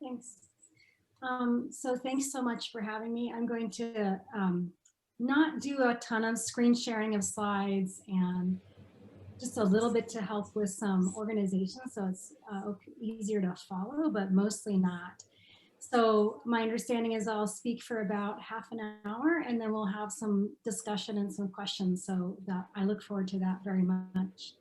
Thanks. So thanks so much for having me. I'm going to not do a ton of screen sharing of slides and just a little bit to help with some organization, so it's easier to follow, but mostly not. So my understanding is I'll speak for about half an hour and then we'll have some discussion and some questions. So that I look forward to that very much.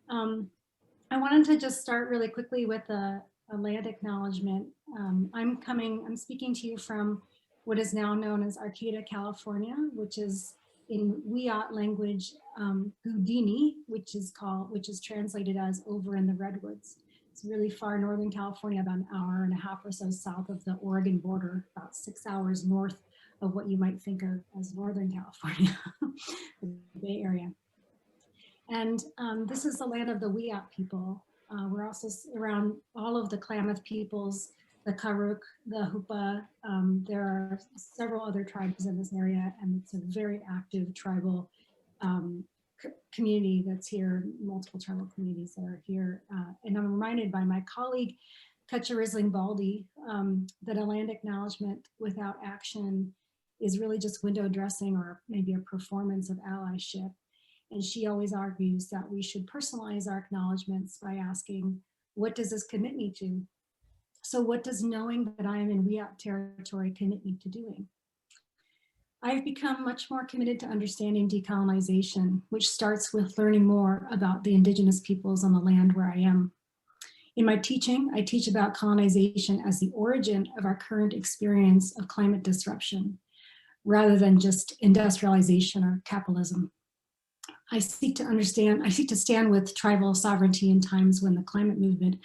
I wanted to just start really quickly with a land acknowledgement. I'm speaking to you from what is now known as Arcata, California, which is in Wiyot language, Houdini, which is translated as over in the redwoods. It's really far northern California, about an hour and a half or so south of the Oregon border, about 6 hours north of what you might think of as Northern California, the Bay Area. And this is the land of the Wiyot people. We're also around all of the Klamath peoples, the Karuk, the Hupa. There are several other tribes in this area, and it's a very active tribal community that's here, multiple tribal communities that are here. And I'm reminded by my colleague, Kutcha Baldy, that a land acknowledgement without action is really just window dressing or maybe a performance of allyship. And she always argues that we should personalize our acknowledgements by asking, what does this commit me to? So what does knowing that I am in Wiyot territory commit me to doing? I've become much more committed to understanding decolonization, which starts with learning more about the indigenous peoples on the land where I am. In my teaching, I teach about colonization as the origin of our current experience of climate disruption, rather than just industrialization or capitalism. I seek to stand with tribal sovereignty in times when the climate movement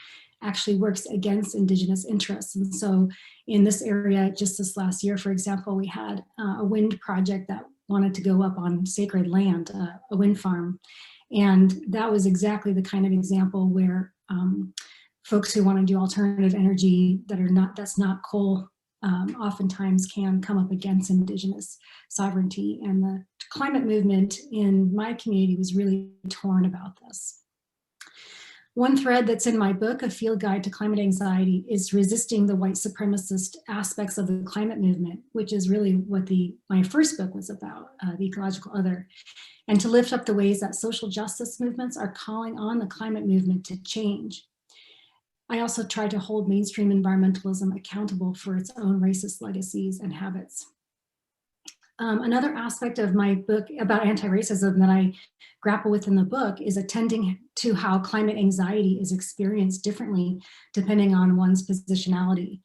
actually works against indigenous interests. And so in this area, just this last year, for example, we had a wind project that wanted to go up on sacred land, a wind farm. And that was exactly the kind of example where folks who want to do alternative energy that's not coal, oftentimes can come up against indigenous sovereignty. And the climate movement in my community was really torn about this. One thread that's in my book, A Field Guide to Climate Anxiety, is resisting the white supremacist aspects of the climate movement, which is really what my first book was about, The Ecological Other, and to lift up the ways that social justice movements are calling on the climate movement to change. I also try to hold mainstream environmentalism accountable for its own racist legacies and habits. Another aspect of my book about anti-racism that I grapple with in the book is attending to how climate anxiety is experienced differently depending on one's positionality.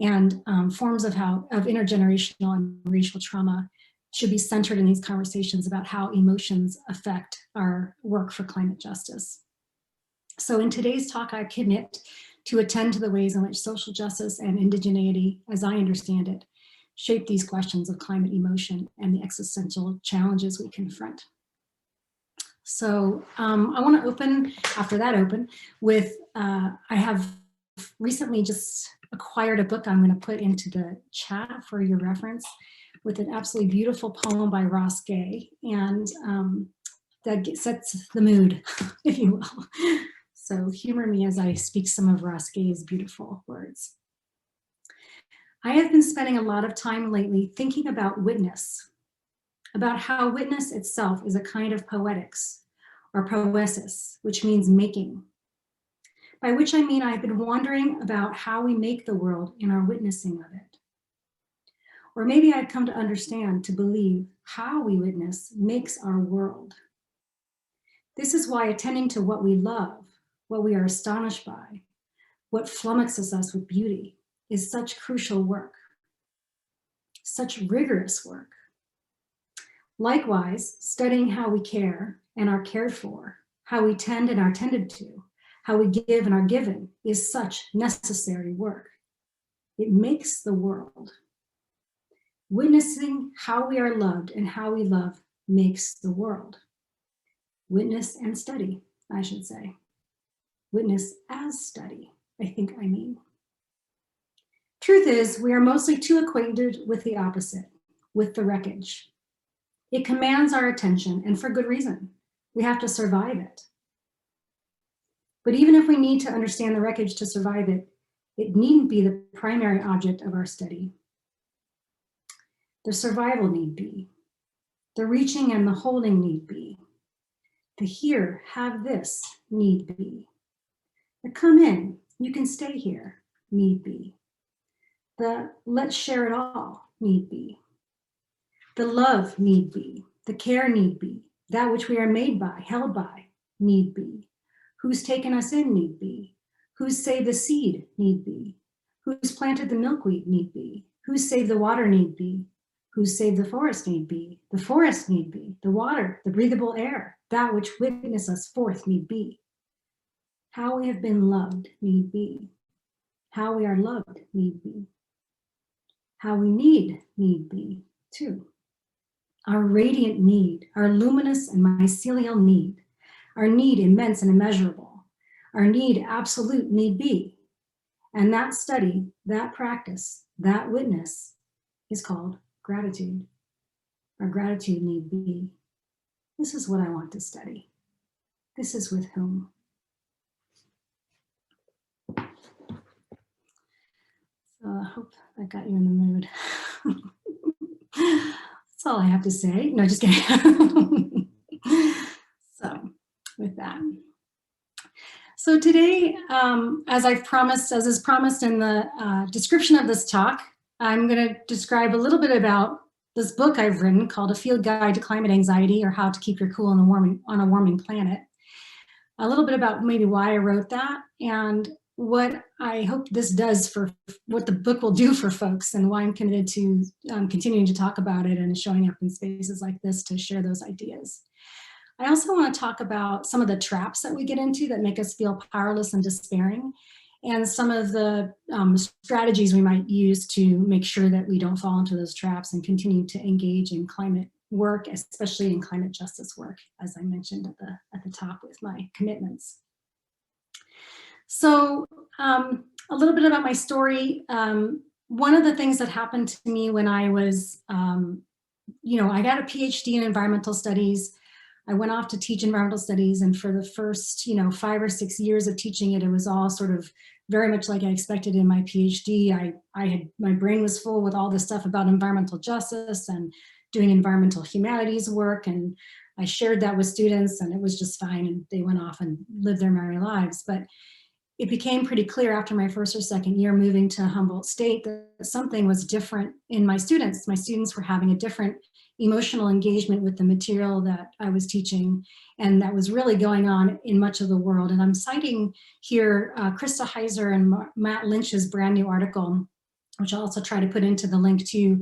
And forms of intergenerational and racial trauma should be centered in these conversations about how emotions affect our work for climate justice. So in today's talk, I commit to attend to the ways in which social justice and indigeneity, as I understand it, shape these questions of climate emotion and the existential challenges we confront. So I want to open with, I have recently just acquired a book I'm going to put into the chat for your reference with an absolutely beautiful poem by Ross Gay, and that sets the mood, if you will. So humor me as I speak some of Ross Gay's beautiful words. I have been spending a lot of time lately thinking about witness, about how witness itself is a kind of poetics or poesis, which means making. By which I mean I've been wondering about how we make the world in our witnessing of it. Or maybe I've come to understand, to believe, how we witness makes our world. This is why attending to what we love, what we are astonished by, what flummoxes us with beauty, is such crucial work, such rigorous work. Likewise, studying how we care and are cared for, how we tend and are tended to, how we give and are given, is such necessary work. It makes the world. Witnessing how we are loved and how we love makes the world. Witness and study, I should say. Witness as study, I think I mean. Truth is, we are mostly too acquainted with the opposite, with the wreckage. It commands our attention, and for good reason. We have to survive it. But even if we need to understand the wreckage to survive it, It needn't be the primary object of our study. The survival need be. The reaching and the holding need be. The here, have this need be. The come in, you can stay here need be. The let's share it all need be. The love need be. The care need be. That which we are made by, held by, need be. Who's taken us in need be. Who's saved the seed need be. Who's planted the milkweed need be. Who's saved the water need be. Who's saved the forest need be. The forest need be. The water, the breathable air, that which witness us forth need be. How we have been loved need be. How we are loved need be. How we need be too. Our radiant need, our luminous and mycelial need, our need immense and immeasurable, our need absolute need be. And that study, that practice, that witness is called gratitude. Our gratitude need be. This is what I want to study. This is with whom. So I hope I got you in the mood. That's all I have to say. No, just kidding. So with that. So today, as is promised in the description of this talk, I'm going to describe a little bit about this book I've written called A Field Guide to Climate Anxiety, or How to Keep Your Cool on a Warming Planet. A little bit about maybe why I wrote that and what I hope this does for what the book will do for folks, and why I'm committed to continuing to talk about it and showing up in spaces like this to share those ideas. I also want to talk about some of the traps that we get into that make us feel powerless and despairing, and some of the strategies we might use to make sure that we don't fall into those traps and continue to engage in climate work, especially in climate justice work, as I mentioned at the top with my commitments. So a little bit about my story. One of the things that happened to me when I was, I got a PhD in environmental studies. I went off to teach environmental studies, and for the first, 5 or 6 years of teaching it, it was all sort of very much like I expected in my PhD. My brain was full with all this stuff about environmental justice and doing environmental humanities work, and I shared that with students, and it was just fine, and they went off and lived their merry lives. But it became pretty clear after my first or second year moving to Humboldt State that something was different in my students. My students were having a different emotional engagement with the material that I was teaching, and that was really going on in much of the world. And I'm citing here Krista Heiser and Matt Lynch's brand new article, which I'll also try to put into the link to,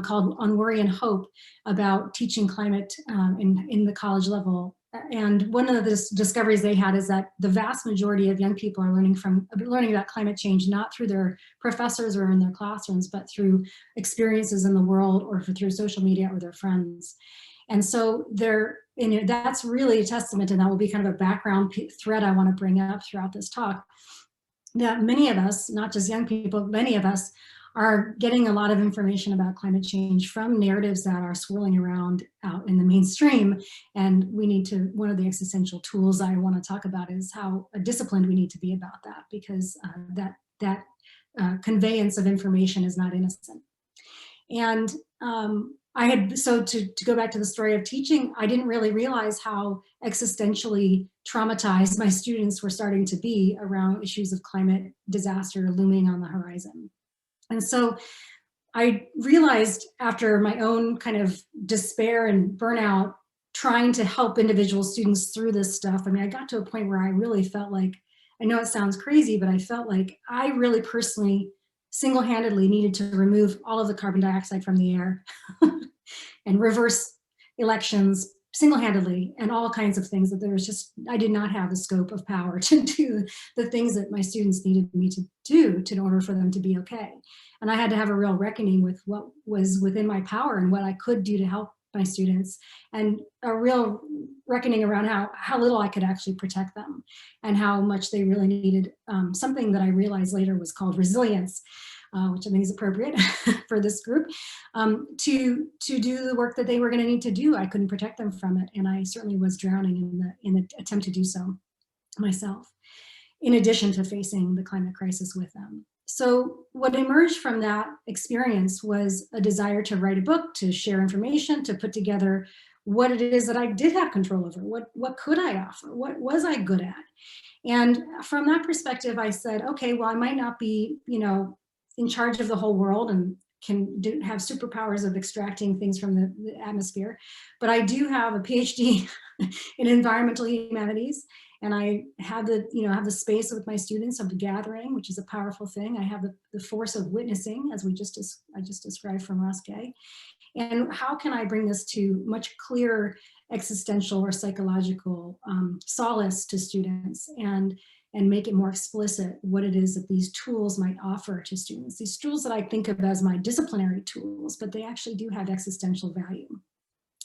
called On Worry and Hope, about teaching climate in the college level. And one of the discoveries they had is that the vast majority of young people are learning about climate change, not through their professors or in their classrooms, but through experiences in the world or through social media or their friends. And so that's really a testament, and that will be kind of a background thread I want to bring up throughout this talk, that many of us, not just young people, many of us are getting a lot of information about climate change from narratives that are swirling around out in the mainstream. And we need to, one of the existential tools I want to talk about is how disciplined we need to be about that, because that conveyance of information is not innocent. And to go back to the story of teaching, I didn't really realize how existentially traumatized my students were starting to be around issues of climate disaster looming on the horizon. And so I realized, after my own kind of despair and burnout, trying to help individual students through this stuff, I got to a point where I really felt like, I know it sounds crazy, but I felt like I really personally, single-handedly needed to remove all of the carbon dioxide from the air and reverse elections single-handedly, and all kinds of things that I did not have the scope of power to do the things that my students needed me to do in order for them to be okay. And I had to have a real reckoning with what was within my power and what I could do to help my students, and a real reckoning around how little I could actually protect them, and how much they really needed something that I realized later was called resilience, which I think is appropriate for this group, to do the work that they were going to need to do. I couldn't protect them from it, and I certainly was drowning in the attempt to do so myself. in addition to facing the climate crisis with them. So what emerged from that experience was a desire to write a book, to share information, to put together what it is that I did have control over. What could I offer? What was I good at? And from that perspective, I said, okay, well, I might not be, in charge of the whole world and have superpowers of extracting things from the atmosphere, but I do have a PhD in environmental humanities, and I have the space with my students of the gathering, which is a powerful thing. I have the force of witnessing, as I just described from Rasquet. And how can I bring this to much clearer existential or psychological solace to students and make it more explicit what it is that these tools might offer to students. These tools that I think of as my disciplinary tools, but they actually do have existential value.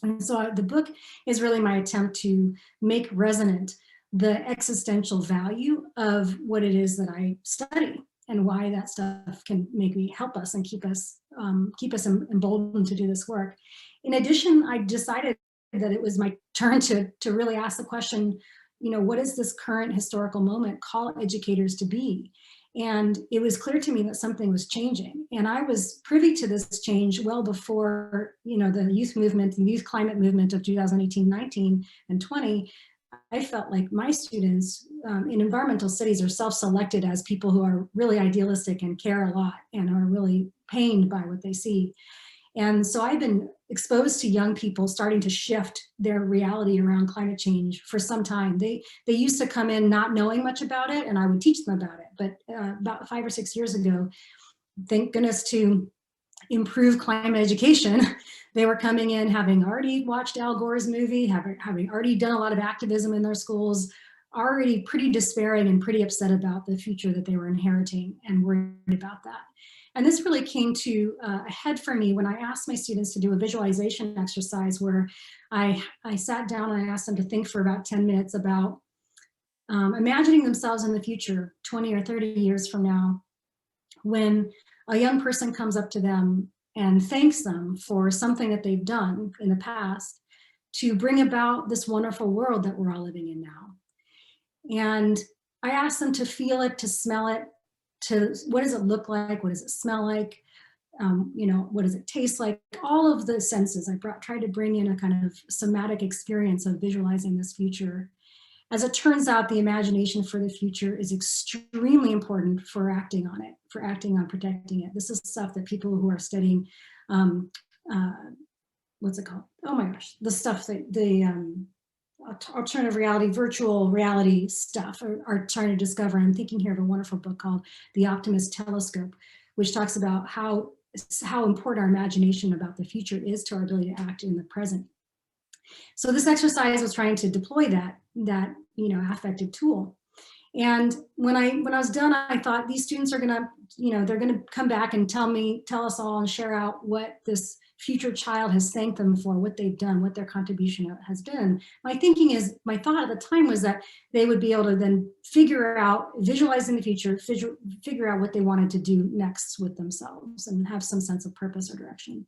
And so the book is really my attempt to make resonant the existential value of what it is that I study and why that stuff can help us and keep us emboldened to do this work. In addition, I decided that it was my turn to really ask the question, what does this current historical moment call educators to be? And it was clear to me that something was changing. And I was privy to this change well before, the youth movement, the youth climate movement of 2018, 19, and 20. I felt like my students in environmental studies are self-selected as people who are really idealistic and care a lot and are really pained by what they see. And so I've been exposed to young people starting to shift their reality around climate change for some time. They used to come in not knowing much about it, and I would teach them about it. But about 5 or 6 years ago, thank goodness to improve climate education, they were coming in having already watched Al Gore's movie, having already done a lot of activism in their schools, already pretty despairing and pretty upset about the future that they were inheriting and worried about that. And this really came to a head for me when I asked my students to do a visualization exercise where I sat down and I asked them to think for about 10 minutes about imagining themselves in the future, 20 or 30 years from now, when a young person comes up to them and thanks them for something that they've done in the past to bring about this wonderful world that we're all living in now. And I asked them to feel it, to smell it, to what does it look like? What does it smell like? What does it taste like? All of the senses. I tried to bring in a kind of somatic experience of visualizing this future. As it turns out, the imagination for the future is extremely important for acting on it, for acting on protecting it. This is stuff that people who are studying, what's it called? Oh my gosh, the stuff that the alternative reality, virtual reality stuff are trying to discover. I'm thinking here of a wonderful book called The Optimist Telescope, which talks about how important our imagination about the future is to our ability to act in the present. So this exercise was trying to deploy that affective tool. And when I was done, I thought these students are gonna, they're gonna come back and tell us all and share out what this future child has thanked them for, what they've done, what their contribution has been. My thought at the time was that they would be able to then figure out, visualizing the future, figure out what they wanted to do next with themselves and have some sense of purpose or direction.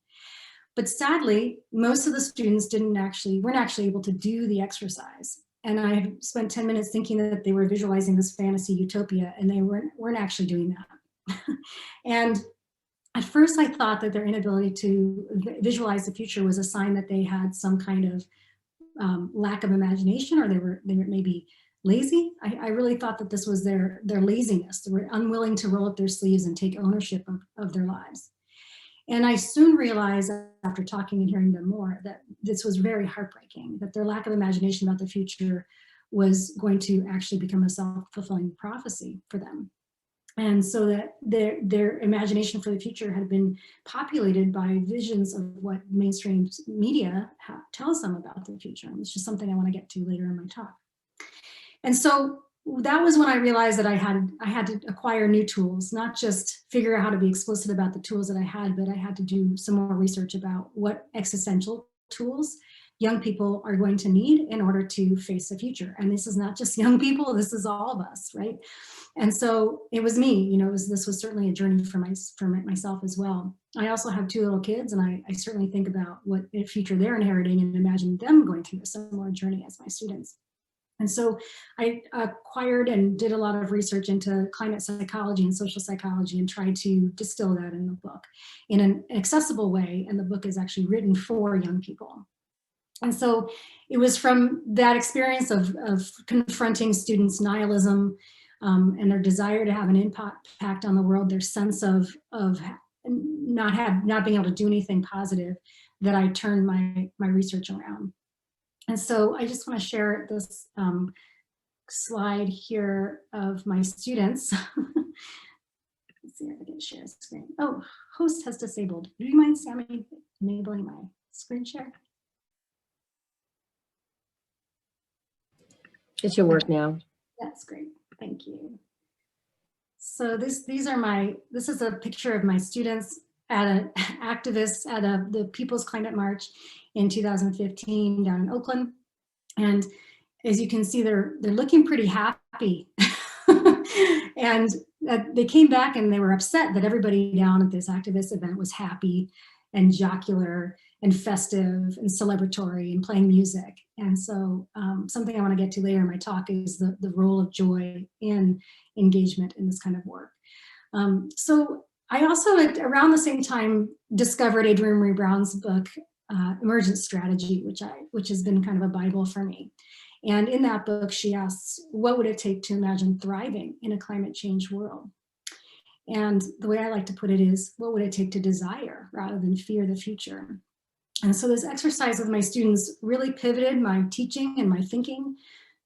But sadly, most of the students weren't actually able to do the exercise. And I had spent 10 minutes thinking that they were visualizing this fantasy utopia, and they weren't actually doing that. And at first I thought that their inability to visualize the future was a sign that they had some kind of lack of imagination, or they were maybe lazy. I really thought that this was their laziness. They were unwilling to roll up their sleeves and take ownership of their lives. And I soon realized, after talking and hearing them more, that this was very heartbreaking, that their lack of imagination about the future was going to actually become a self-fulfilling prophecy for them. And so that their imagination for the future had been populated by visions of what mainstream media tells them about the future. And it's just something I want to get to later in my talk. And so that was when I realized that I had to acquire new tools, not just figure out how to be explicit about the tools that I had, but I had to do some more research about what existential tools young people are going to need in order to face the future. And this is not just young people, this is all of us, right? And so it was me, this was certainly a journey for myself as well. I also have 2 little kids, and I certainly think about what future they're inheriting and imagine them going through a similar journey as my students. And so I acquired and did a lot of research into climate psychology and social psychology and tried to distill that in the book in an accessible way. And the book is actually written for young people. And so it was from that experience of confronting students' nihilism and their desire to have an impact on the world, their sense of not being able to do anything positive, that I turned my research around. And so I just want to share this slide here of my students. Let's see if I can share a screen. Oh, host has disabled. Do you mind, Sammy, enabling my screen share? It should work now. That's great. Thank you. So this is a picture of my students at activists at the People's Climate March in 2015 down in Oakland. And as you can see, they're looking pretty happy. And they came back and they were upset that everybody down at this activist event was happy and jocular and festive and celebratory and playing music. And so something I want to get to later in my talk is the role of joy in engagement in this kind of work. So I also, around the same time, discovered Adrienne Maree Brown's book, Emergent Strategy, which has been kind of a Bible for me. And in that book, she asks, what would it take to imagine thriving in a climate change world? And the way I like to put it is, what would it take to desire rather than fear the future? And so this exercise with my students really pivoted my teaching and my thinking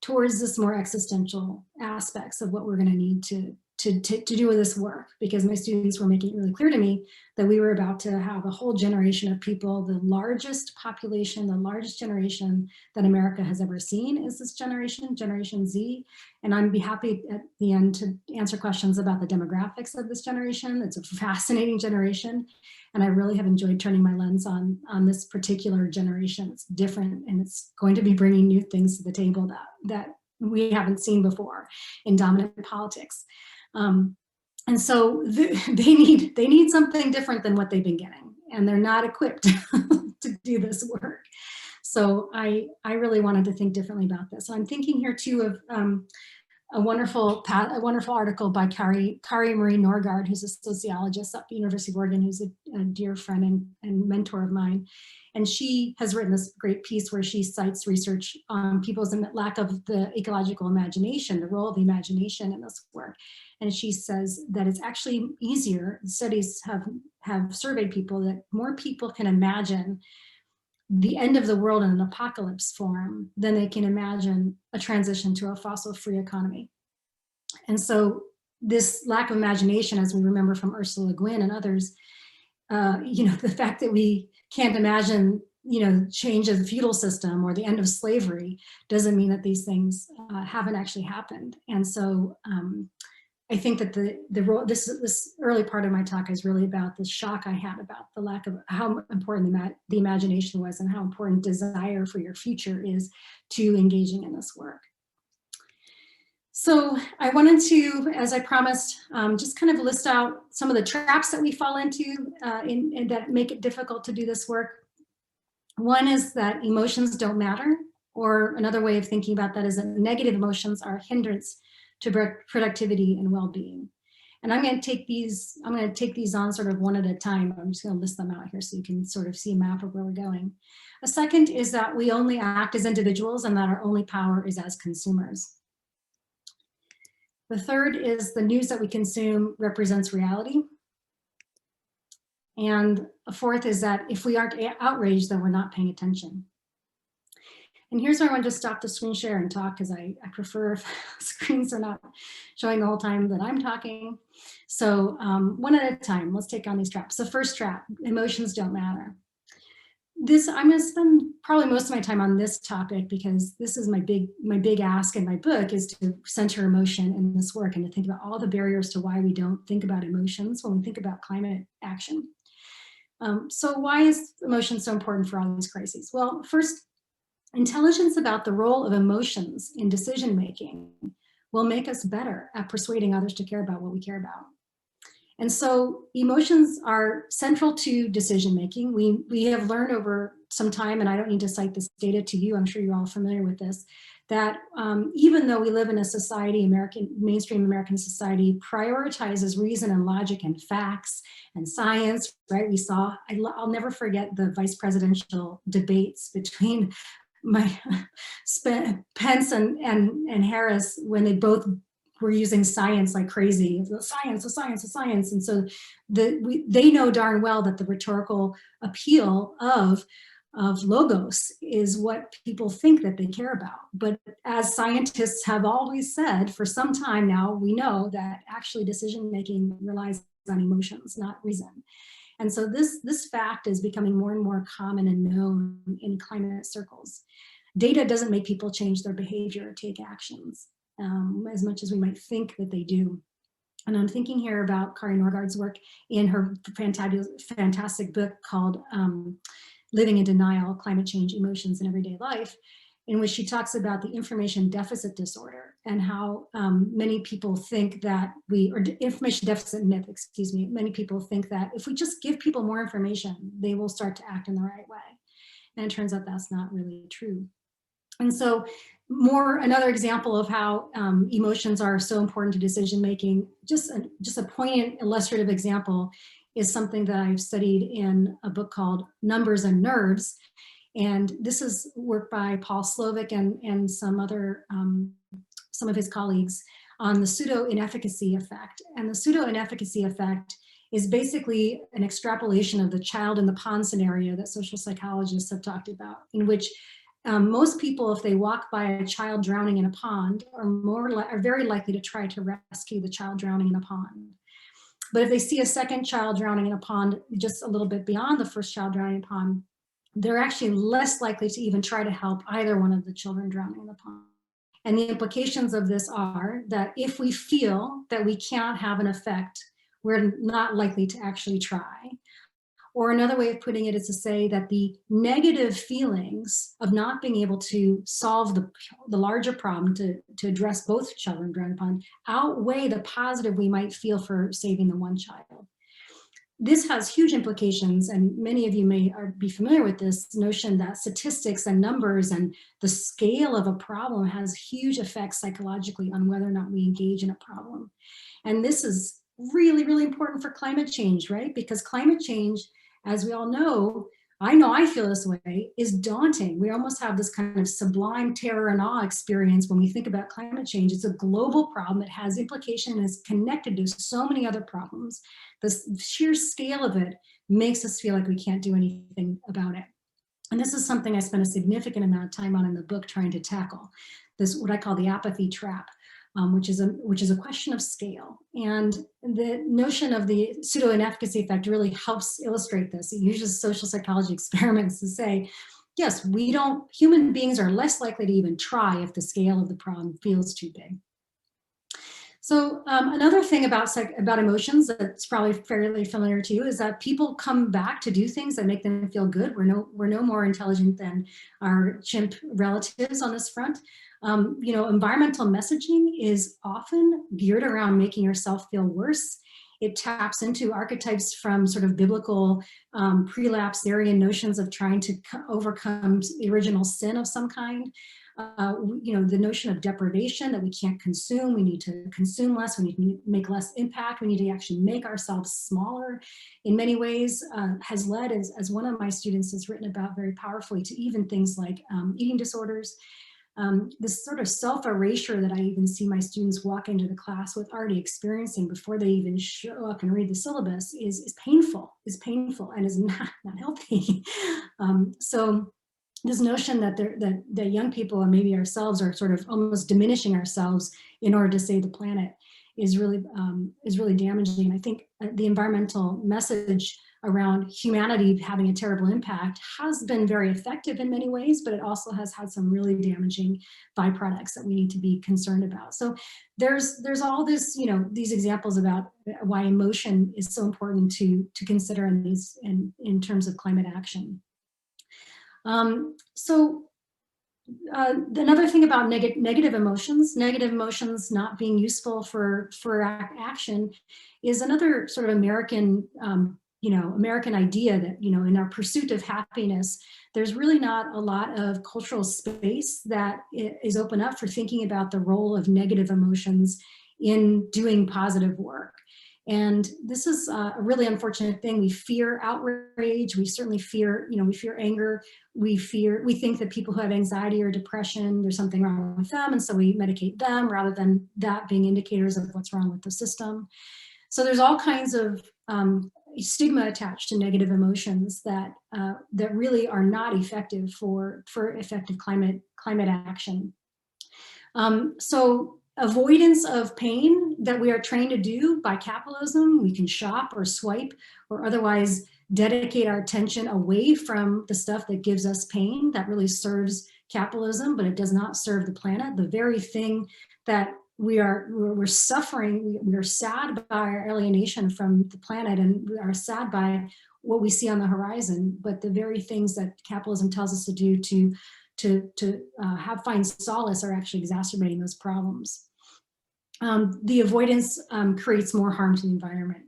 towards this more existential aspects of what we're going to need to do with this work, because my students were making it really clear to me that we were about to have a whole generation of people, the largest population, the largest generation that America has ever seen is this generation, Generation Z. And I'd be happy at the end to answer questions about the demographics of this generation. It's a fascinating generation. And I really have enjoyed turning my lens on this particular generation. It's different and it's going to be bringing new things to the table that we haven't seen before in dominant politics. And so they need something different than what they've been getting, and they're not equipped to do this work. So I really wanted to think differently about this. I'm thinking here too of a wonderful article by Kari Marie Norgaard, who's a sociologist at the University of Oregon, who's a dear friend and mentor of mine. And she has written this great piece where she cites research on people's lack of the ecological imagination, the role of the imagination in this work. And she says that it's actually easier, studies have surveyed people, that more people can imagine the end of the world in an apocalypse form than they can imagine a transition to a fossil-free economy. And so this lack of imagination, as we remember from Ursula Le Guin and others, the fact that we can't imagine, change of the feudal system or the end of slavery doesn't mean that these things haven't actually happened. And so I think that this early part of my talk is really about the shock I had about the lack of how important the imagination was and how important desire for your future is to engaging in this work. So I wanted to, as I promised, just kind of list out some of the traps that we fall into and that make it difficult to do this work. One is that emotions don't matter, or another way of thinking about that is that negative emotions are a hindrance to productivity and well-being. And I'm going to take these on sort of one at a time. I'm just going to list them out here so you can sort of see a map of where we're going. A second is that we only act as individuals and that our only power is as consumers. The third is the news that we consume represents reality. And a fourth is that if we aren't outraged, then we're not paying attention. And here's where I want to just stop the screen share and talk, because I prefer if screens are not showing the whole time that I'm talking. So one at a time, let's take on these traps. The first trap, emotions don't matter. I'm going to spend probably most of my time on this topic because this is my big ask in my book, is to center emotion in this work and to think about all the barriers to why we don't think about emotions when we think about climate action. So why is emotion so important for all these crises? Well, first, intelligence about the role of emotions in decision-making will make us better at persuading others to care about what we care about. And so emotions are central to decision-making. We have learned over some time, and I don't need to cite this data to you, I'm sure you're all familiar with this, that even though we live in a society, mainstream American society prioritizes reason and logic and facts and science, right? We saw, I'll never forget the vice presidential debates between Pence and Harris when they both were using science like crazy. The science. And so they know darn well that the rhetorical appeal of logos is what people think that they care about. But as scientists have always said for some time now, we know that actually decision-making relies on emotions, not reason. And so this fact is becoming more and more common and known in climate circles. Data doesn't make people change their behavior or take actions as much as we might think that they do. And I'm thinking here about Kari Norgaard's work in her fantastic book called Living in Denial, Climate Change, Emotions in Everyday Life, in which she talks about the information deficit disorder and how many people think that information deficit myth, excuse me, many people think that if we just give people more information, they will start to act in the right way. And it turns out that's not really true. And so another example of how emotions are so important to decision making, just a poignant illustrative example is something that I've studied in a book called Numbers and Nerves. And this is work by Paul Slovic and some of his colleagues on the pseudo-inefficacy effect. And the pseudo-inefficacy effect is basically an extrapolation of the child in the pond scenario that social psychologists have talked about, in which most people, if they walk by a child drowning in a pond, are very likely to try to rescue the child drowning in a pond. But if they see a second child drowning in a pond just a little bit beyond the first child drowning in a pond, they're actually less likely to even try to help either one of the children drowning in the pond. And the implications of this are that if we feel that we can't have an effect, we're not likely to actually try. Or another way of putting it is to say that the negative feelings of not being able to solve the larger problem to address both children drowning in the pond outweigh the positive we might feel for saving the one child. This has huge implications, and many of you may be familiar with this notion that statistics and numbers and the scale of a problem has huge effects psychologically on whether or not we engage in a problem. And this is really, really important for climate change, right? Because climate change, as we all know I feel this way, is daunting. We almost have this kind of sublime terror and awe experience when we think about climate change. It's a global problem. It has implications and is connected to so many other problems. The sheer scale of it makes us feel like we can't do anything about it. And this is something I spent a significant amount of time on in the book trying to tackle. This, what I call the apathy trap. Which is a question of scale. And the notion of the pseudo-inefficacy effect really helps illustrate this. It uses social psychology experiments to say, yes, human beings are less likely to even try if the scale of the problem feels too big. So another thing about emotions that's probably fairly familiar to you is that people come back to do things that make them feel good. We're no more intelligent than our chimp relatives on this front. Environmental messaging is often geared around making yourself feel worse. It taps into archetypes from sort of biblical prelapsarian notions of trying to overcome the original sin of some kind. The notion of deprivation, that we can't consume, we need to consume less, we need to make less impact, we need to actually make ourselves smaller in many ways, has led, as one of my students has written about very powerfully, to even things like eating disorders. This sort of self-erasure that I even see my students walk into the class with already experiencing before they even show up and read the syllabus is painful and is not healthy. So this notion that young people and maybe ourselves are sort of almost diminishing ourselves in order to save the planet is really damaging. I think the environmental message around humanity having a terrible impact has been very effective in many ways, but it also has had some really damaging byproducts that we need to be concerned about. So there's all this, these examples about why emotion is so important to consider in terms of climate action. Another thing about negative emotions not being useful for action is another sort of American American idea that, in our pursuit of happiness, there's really not a lot of cultural space that is open up for thinking about the role of negative emotions in doing positive work. And this is a really unfortunate thing. We fear outrage. We certainly fear, we fear anger. We think that people who have anxiety or depression, there's something wrong with them. And so we medicate them rather than that being indicators of what's wrong with the system. So there's all kinds of stigma attached to negative emotions that really are not effective for effective climate action. So avoidance of pain that we are trained to do by capitalism, we can shop or swipe or otherwise dedicate our attention away from the stuff that gives us pain that really serves capitalism, but it does not serve the planet. The very thing that we're suffering, we are sad by our alienation from the planet, and we are sad by what we see on the horizon, but the very things that capitalism tells us to do to find solace are actually exacerbating those problems. The avoidance creates more harm to the environment.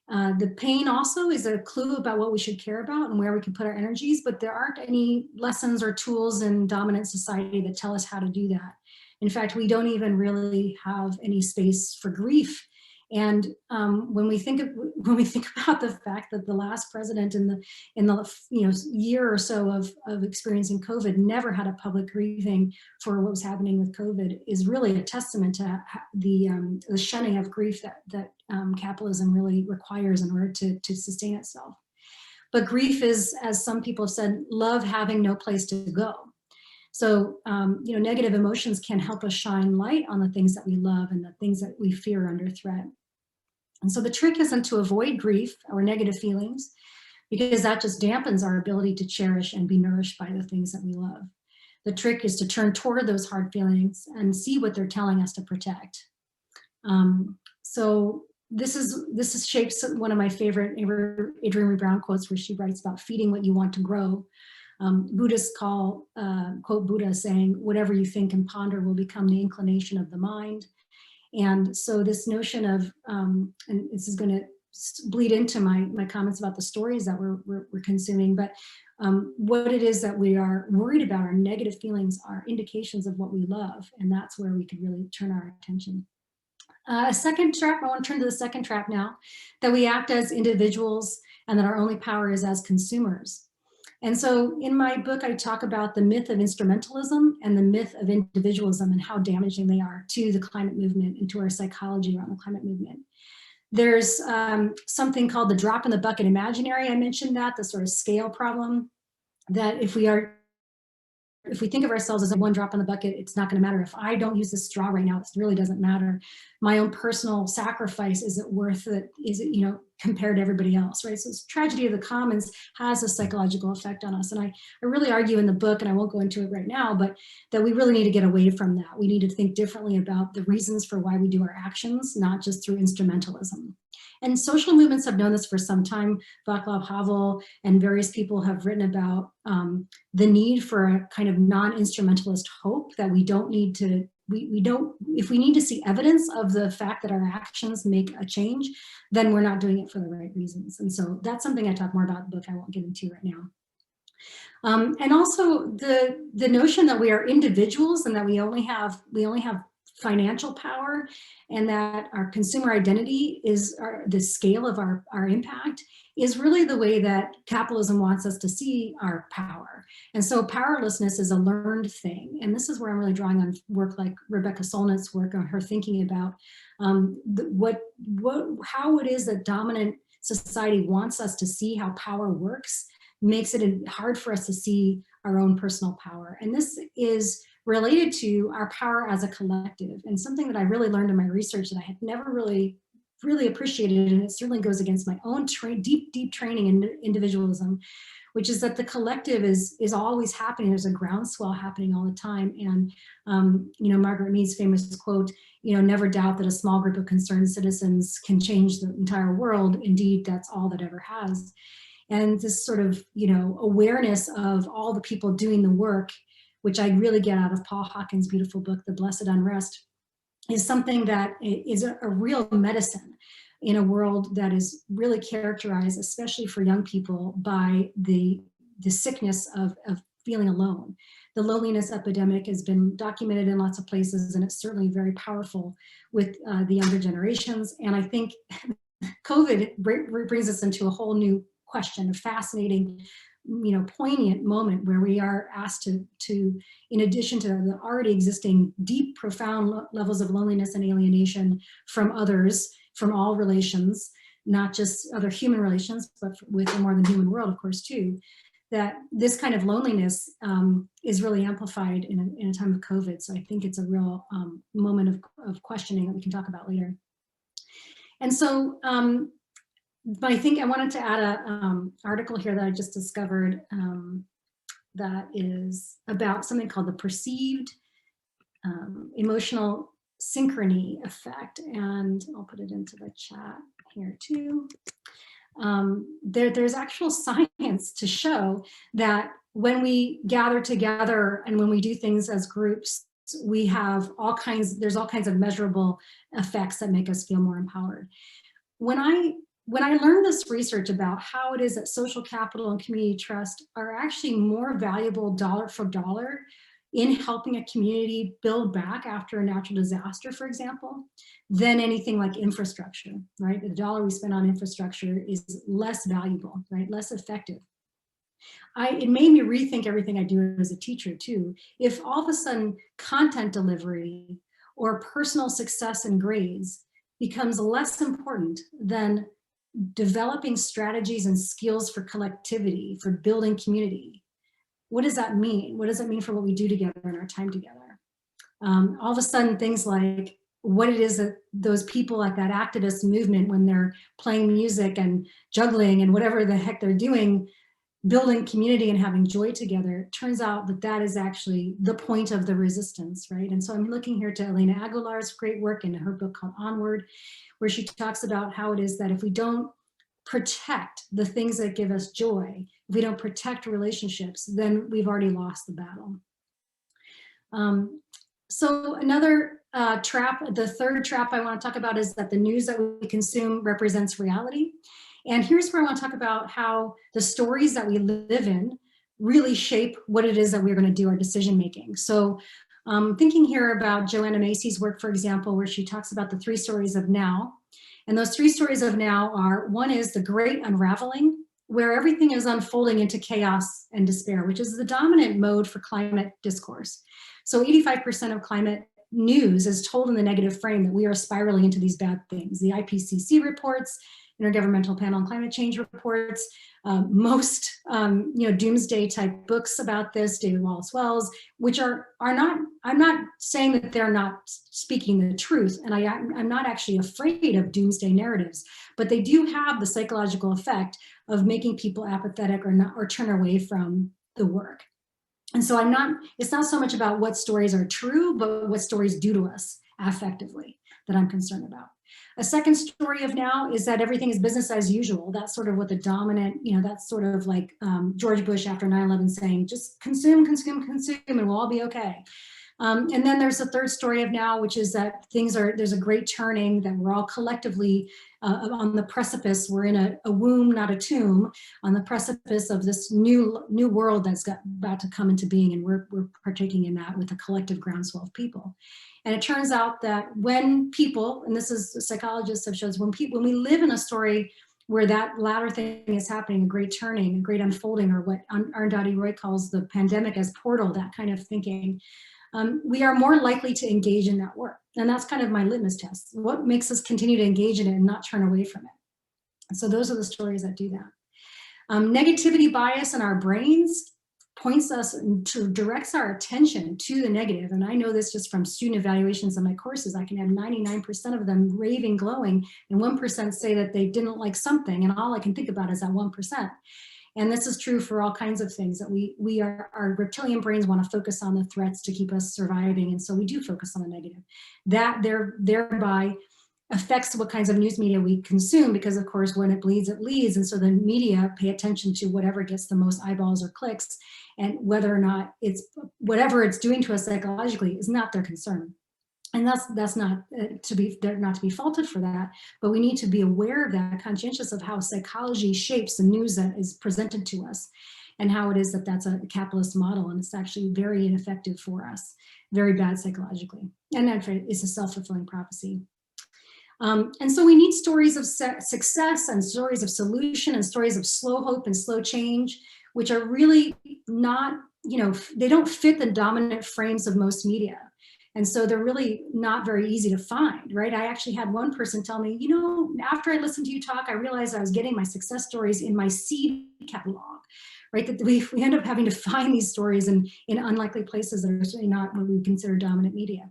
The pain also is a clue about what we should care about and where we can put our energies, but there aren't any lessons or tools in dominant society that tell us how to do that. In fact, we don't even really have any space for grief. And when we think about the fact that the last president in the year or so of experiencing COVID never had a public grieving for what was happening with COVID, is really a testament to the shunning of grief that capitalism really requires in order to sustain itself. But grief is, as some people have said, love having no place to go. So, negative emotions can help us shine light on the things that we love and the things that we fear under threat. And so the trick isn't to avoid grief or negative feelings, because that just dampens our ability to cherish and be nourished by the things that we love. The trick is to turn toward those hard feelings and see what they're telling us to protect. So this shapes one of my favorite Adrienne Maree Brown quotes, where she writes about feeding what you want to grow. Buddhists quote Buddha saying, whatever you think and ponder will become the inclination of the mind. And so this notion of, and this is going to bleed into my comments about the stories that we're consuming, but what it is that we are worried about, our negative feelings, are indications of what we love. And that's where we could really turn our attention. A second trap, I want to turn to the second trap now, that we act as individuals and that our only power is as consumers. And so in my book, I talk about the myth of instrumentalism and the myth of individualism and how damaging they are to the climate movement and to our psychology around the climate movement. There's something called the drop in the bucket imaginary. I mentioned that, the sort of scale problem, that if we think of ourselves as a one drop in the bucket, it's not going to matter. If I don't use this straw right now, it really doesn't matter. My own personal sacrifice, is it worth it? Is it, compared to everybody else, right? So this tragedy of the commons has a psychological effect on us. And I really argue in the book, and I won't go into it right now, but that we really need to get away from that. We need to think differently about the reasons for why we do our actions, not just through instrumentalism. And social movements have known this for some time. Václav Havel and various people have written about the need for a kind of non-instrumentalist hope, that we don't need to, if we need to see evidence of the fact that our actions make a change, then we're not doing it for the right reasons. And so that's something I talk more about in the book. I won't get into right now. And also the notion that we are individuals and that we only have financial power, and that our consumer identity is the scale of our impact, is really the way that capitalism wants us to see our power. And so powerlessness is a learned thing. And this is where I'm really drawing on work like Rebecca Solnit's work on her thinking about how it is that dominant society wants us to see how power works, makes it hard for us to see our own personal power. And this is related to our power as a collective, and something that I really learned in my research that I had never really appreciated, and it certainly goes against my own deep training in individualism, which is that the collective is always happening. There's a groundswell happening all the time. And Margaret Mead's famous quote, never doubt that a small group of concerned citizens can change the entire world. Indeed, that's all that ever has. And this sort of awareness of all the people doing the work, which I really get out of Paul Hawken's beautiful book, The Blessed Unrest, is something that is a real medicine. in a world that is really characterized, especially for young people, by the sickness of feeling alone. The loneliness epidemic has been documented in lots of places, and it's certainly very powerful with the younger generations. And I think COVID brings us into a whole new question, a fascinating, poignant moment where we are asked to, in addition to the already existing deep, profound levels of loneliness and alienation from others, from all relations, not just other human relations, but with a more than human world, of course, too, that this kind of loneliness is really amplified in a time of COVID. So I think it's a real moment of questioning that we can talk about later. And so, but I think I wanted to add an article here that I just discovered that is about something called the perceived emotional synchrony effect. And I'll put it into the chat here too. There's actual science to show that when we gather together and when we do things as groups, we have there's all kinds of measurable effects that make us feel more empowered. When I learned this research about how it is that social capital and community trust are actually more valuable dollar for dollar in helping a community build back after a natural disaster, for example, than anything like infrastructure, right? The dollar we spend on infrastructure is less valuable, right? Less effective. It made me rethink everything I do as a teacher too. If all of a sudden content delivery or personal success and grades becomes less important than developing strategies and skills for collectivity, for building community, what does that mean? What does that mean for what we do together in our time together? All of a sudden, things like what it is that those people at that activist movement, when they're playing music and juggling and whatever the heck they're doing, building community and having joy together, turns out that that is actually the point of the resistance, right? And so I'm looking here to Elena Aguilar's great work in her book called Onward, where she talks about how it is that if we don't protect the things that give us joy, if we don't protect relationships, then we've already lost the battle. So another trap, the third trap I want to talk about is that the news that we consume represents reality. And here's where I want to talk about how the stories that we live in really shape what it is that we're going to do our decision making. So thinking here about Joanna Macy's work, for example, where she talks about the 3 stories of now. And those 3 stories of now are, one is the great unraveling, where everything is unfolding into chaos and despair, which is the dominant mode for climate discourse. So 85% of climate news is told in the negative frame that we are spiraling into these bad things. The IPCC reports, Intergovernmental Panel on Climate Change reports, most doomsday type books about this, David Wallace Wells, which are not, I'm not saying that they're not speaking the truth, and I'm not actually afraid of doomsday narratives, but they do have the psychological effect of making people apathetic or turn away from the work. And so it's not so much about what stories are true, but what stories do to us affectively that I'm concerned about. A second story of now is that everything is business as usual. That's sort of what the dominant, that's sort of like George Bush after 9/11 saying, just consume, consume, consume, and we'll all be okay. And then there's a third story of now, which is that there's a great turning, that we're all collectively on the precipice. We're in a womb, not a tomb, on the precipice of this new world that's about to come into being, and we're partaking in that with a collective groundswell of people. And it turns out that when people, and this is psychologists have shown, when we live in a story where that latter thing is happening, a great turning, a great unfolding, or what Arundhati Roy calls the pandemic as portal, that kind of thinking, we are more likely to engage in that work. And that's kind of my litmus test. What makes us continue to engage in it and not turn away from it? And so those are the stories that do that. Negativity bias in our brains directs our attention to the negative. And I know this just from student evaluations in my courses. I can have 99% of them raving, glowing, and 1% say that they didn't like something. And all I can think about is that 1%. And this is true for all kinds of things, that our reptilian brains want to focus on the threats to keep us surviving. And so we do focus on the negative. That thereby affects what kinds of news media we consume, because of course, when it bleeds, it leads. And so the media pay attention to whatever gets the most eyeballs or clicks, and whether or not whatever it's doing to us psychologically is not their concern. And that's not they're not to be faulted for that, but we need to be aware of that, conscientious of how psychology shapes the news that is presented to us, and how it is that that's a capitalist model, and it's actually very ineffective for us, very bad psychologically, and actually it's a self-fulfilling prophecy. And so we need stories of success and stories of solution and stories of slow hope and slow change, which are really not, they don't fit the dominant frames of most media. And so they're really not very easy to find, right? I actually had one person tell me, after I listened to you talk, I realized I was getting my success stories in my seed catalog, right? That we end up having to find these stories in unlikely places that are certainly not what we consider dominant media.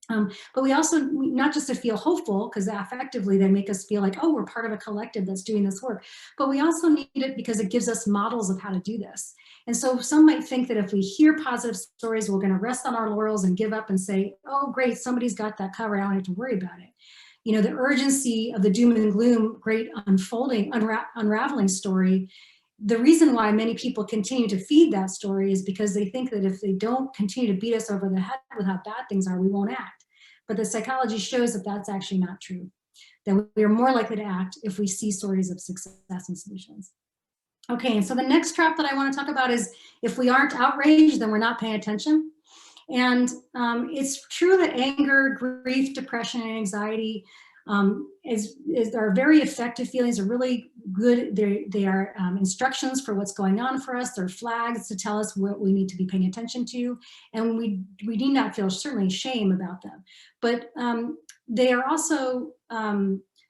But we also, not just to feel hopeful, because affectively they make us feel like, oh, we're part of a collective that's doing this work, but we also need it because it gives us models of how to do this. And so some might think that if we hear positive stories, we're going to rest on our laurels and give up and say, oh, great, somebody's got that covered, I don't have to worry about it. The urgency of the doom and gloom, great unfolding, unraveling story, the reason why many people continue to feed that story is because they think that if they don't continue to beat us over the head with how bad things are, we won't act. But the psychology shows that that's actually not true, that we are more likely to act if we see stories of success and solutions. Okay, and so the next trap that I want to talk about is if we aren't outraged, then we're not paying attention. And it's true that anger, grief, depression, and anxiety are very effective feelings, are really good. They are instructions for what's going on for us. They're flags to tell us what we need to be paying attention to. And we need not feel certainly shame about them. But they are also,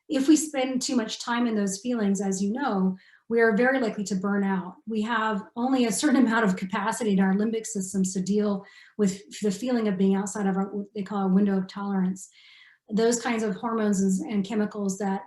if we spend too much time in those feelings, as you know, we are very likely to burn out. We have only a certain amount of capacity in our limbic systems to deal with the feeling of being outside of what they call our window of tolerance. Those kinds of hormones and chemicals that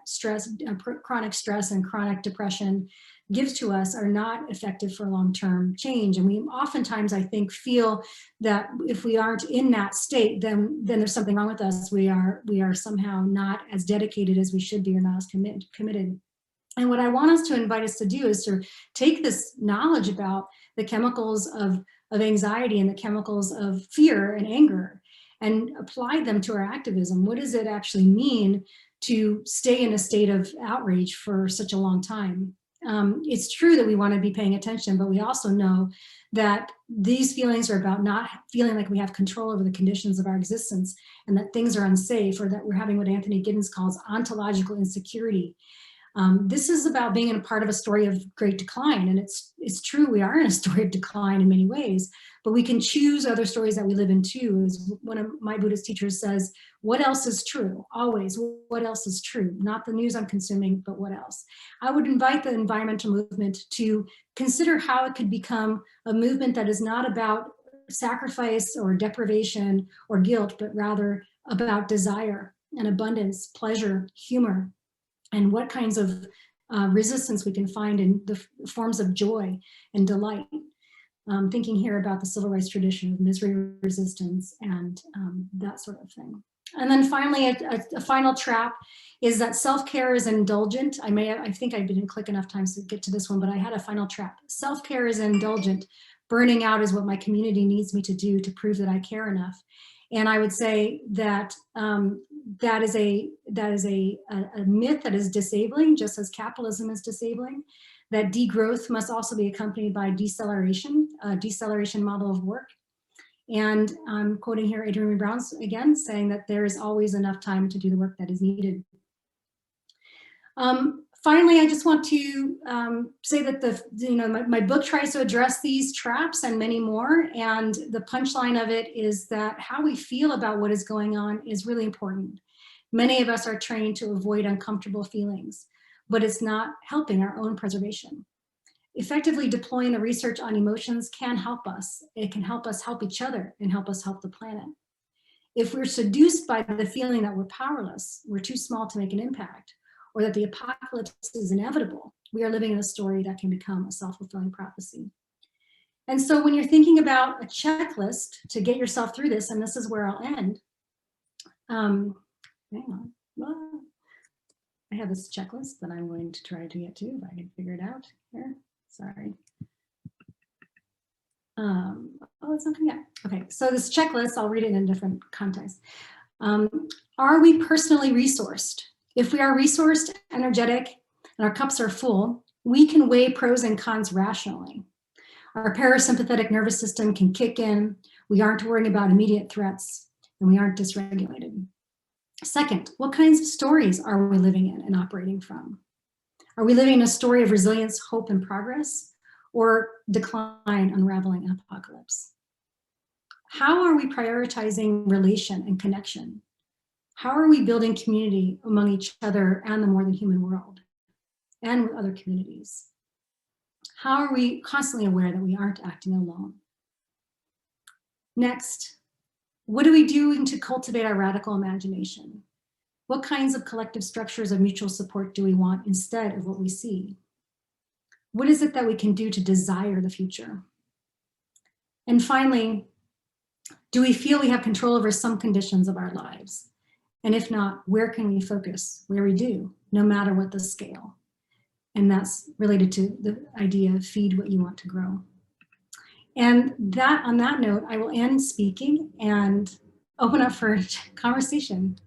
chronic stress and chronic depression gives to us are not effective for long-term change. And we oftentimes, I think, feel that if we aren't in that state, then there's something wrong with us. We are somehow not as dedicated as we should be, or not as committed. And what I want us to invite us to do is to take this knowledge about the chemicals of anxiety and the chemicals of fear and anger and apply them to our activism. What does it actually mean to stay in a state of outrage for such a long time? It's true that we want to be paying attention, but we also know that these feelings are about not feeling like we have control over the conditions of our existence and that things are unsafe, or that we're having what Anthony Giddens calls ontological insecurity. This is about being in a part of a story of great decline, and it's true, we are in a story of decline in many ways, but we can choose other stories that we live in too. As one of my Buddhist teachers says, what else is true? Always, what else is true? Not the news I'm consuming, but what else? I would invite the environmental movement to consider how it could become a movement that is not about sacrifice or deprivation or guilt, but rather about desire and abundance, pleasure, humor, and what kinds of resistance we can find in the forms of joy and delight. Thinking here about the civil rights tradition of misery resistance and that sort of thing. And then finally, a final trap is that self-care is indulgent. I think I didn't click enough times to get to this one, but I had a final trap. Self-care is indulgent. Burning out is what my community needs me to do to prove that I care enough. And I would say that that is a myth that is disabling, just as capitalism is disabling. That degrowth must also be accompanied by deceleration, a deceleration model of work. And I'm quoting here Adrienne Brown again, saying that there is always enough time to do the work that is needed. Finally, I just want to say that my book tries to address these traps and many more. And the punchline of it is that how we feel about what is going on is really important. Many of us are trained to avoid uncomfortable feelings, but it's not helping our own preservation. Effectively deploying the research on emotions can help us. It can help us help each other and help us help the planet. If we're seduced by the feeling that we're powerless, we're too small to make an impact, or that the apocalypse is inevitable, we are living in a story that can become a self-fulfilling prophecy. And so when you're thinking about a checklist to get yourself through this, and this is where I'll end, hang on. I have this checklist that I'm going to try to get to, if I can figure it out here. Sorry. Oh, it's not coming up. Okay, so this checklist, I'll read it in a different context. Are we personally resourced? If we are resourced, energetic, and our cups are full, we can weigh pros and cons rationally. Our parasympathetic nervous system can kick in. We aren't worrying about immediate threats, and we aren't dysregulated. Second, what kinds of stories are we living in and operating from? Are we living in a story of resilience, hope, and progress, or decline, unraveling, and apocalypse? How are we prioritizing relation and connection? How are we building community among each other and the more than human world and with other communities? How are we constantly aware that we aren't acting alone? Next, what are we doing to cultivate our radical imagination? What kinds of collective structures of mutual support do we want instead of what we see? What is it that we can do to desire the future? And finally, do we feel we have control over some conditions of our lives? And if not, where can we focus where we do, no matter what the scale? And that's related to the idea of feed what you want to grow. And that, on that note, I will end speaking and open up for conversation.